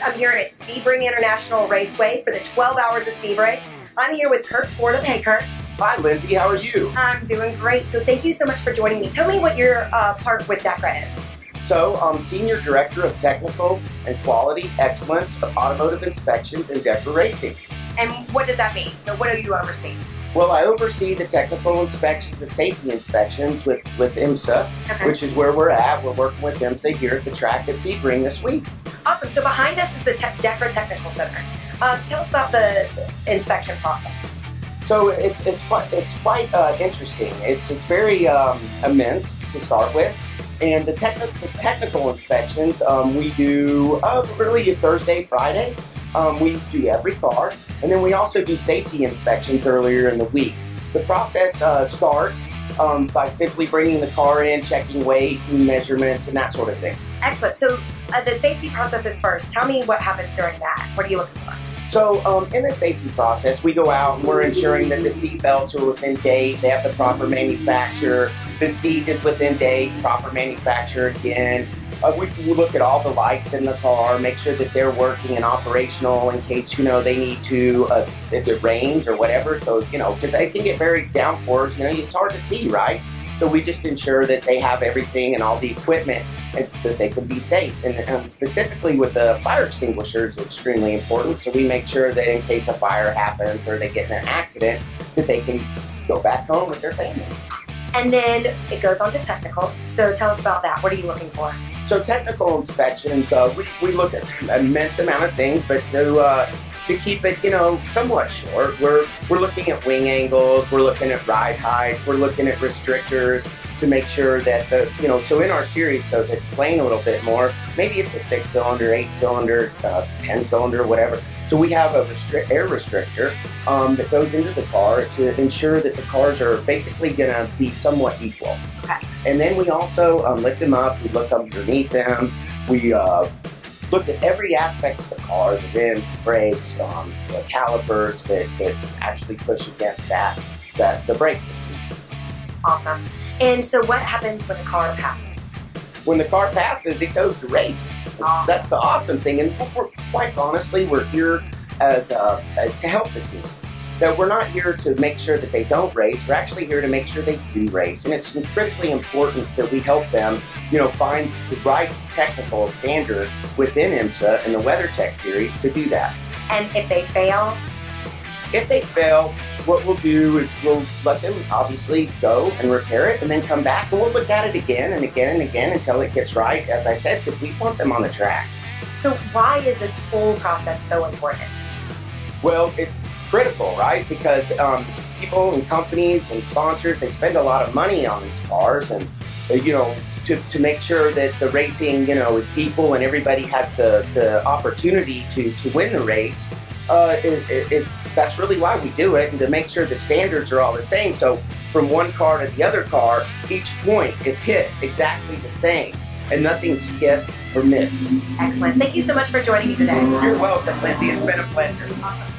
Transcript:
I'm here at Sebring International Raceway for the 12 Hours of Sebring. I'm here with Kirk Fordham. Hey, Kirk. Hi, Lindsay. How are you? I'm doing great. So thank you so much for joining me. Tell me what your part with DEKRA is. So I'm Senior Director of Technical and Quality Excellence of Automotive Inspections in DEKRA Racing. And what does that mean? So what do you oversee? Well, I oversee the technical inspections and safety inspections with IMSA, which is where we're at. We're working with IMSA here at the track at Sebring this week. Awesome. So behind us is the DEKRA Technical Center. Tell us about the inspection process. So it's quite interesting. It's very immense to start with, and the technical inspections we do really Thursday, Friday. We do every car, and then we also do safety inspections earlier in the week. The process starts by simply bringing the car in, checking weight and measurements and that sort of thing. Excellent. So the safety process is first. Tell me what happens during that. What are you looking for? So in the safety process, we go out and we're ensuring that the seat belts are within date, they have the proper manufacturer, the seat is within date, proper manufacturer again. We look at all the lights in the car, make sure that they're working and operational in case, they need to, if it rains or whatever. So, because they can get very downpours, it's hard to see, right? So we just ensure that they have everything and all the equipment and that they can be safe. And specifically with the fire extinguishers, it's extremely important. So we make sure that in case a fire happens or they get in an accident, that they can go back home with their families. And then it goes on to technical. So tell us about that. What are you looking for? So technical inspections, we look at an immense amount of things, but to keep it, somewhat short, we're looking at wing angles, we're looking at ride height, we're looking at restrictors to make sure that so in our series, so to explain a little bit more, maybe it's a 6-cylinder, 8-cylinder, 10-cylinder, whatever. So we have a air restrictor that goes into the car to ensure that the cars are basically going to be somewhat equal. Okay. And then we also lift them up, we look underneath them, we look at every aspect of the car, the rims, the brakes, the calipers that actually push against the brake system. Awesome. And so what happens when the car passes? When the car passes, it goes to race. Awesome. That's the awesome thing. And quite honestly, we're here as to help the teams. That we're not here to make sure that they don't race. We're actually here to make sure they do race. And it's critically important that we help them, find the right technical standard within IMSA and the WeatherTech series to do that. And if they fail? If they fail, what we'll do is we'll let them obviously go and repair it and then come back and we'll look at it again and again and again until it gets right, as I said, because we want them on the track. So why is this whole process so important? Well, it's critical, right? Because people and companies and sponsors, they spend a lot of money on these cars and, to make sure that the racing, is equal and everybody has the opportunity to win the race. That's really why we do it, and to make sure the standards are all the same. So from one car to the other car, each point is hit exactly the same and nothing skipped or missed. Excellent. Thank you so much for joining me today. You're welcome, Lindsay. It's been a pleasure. Awesome.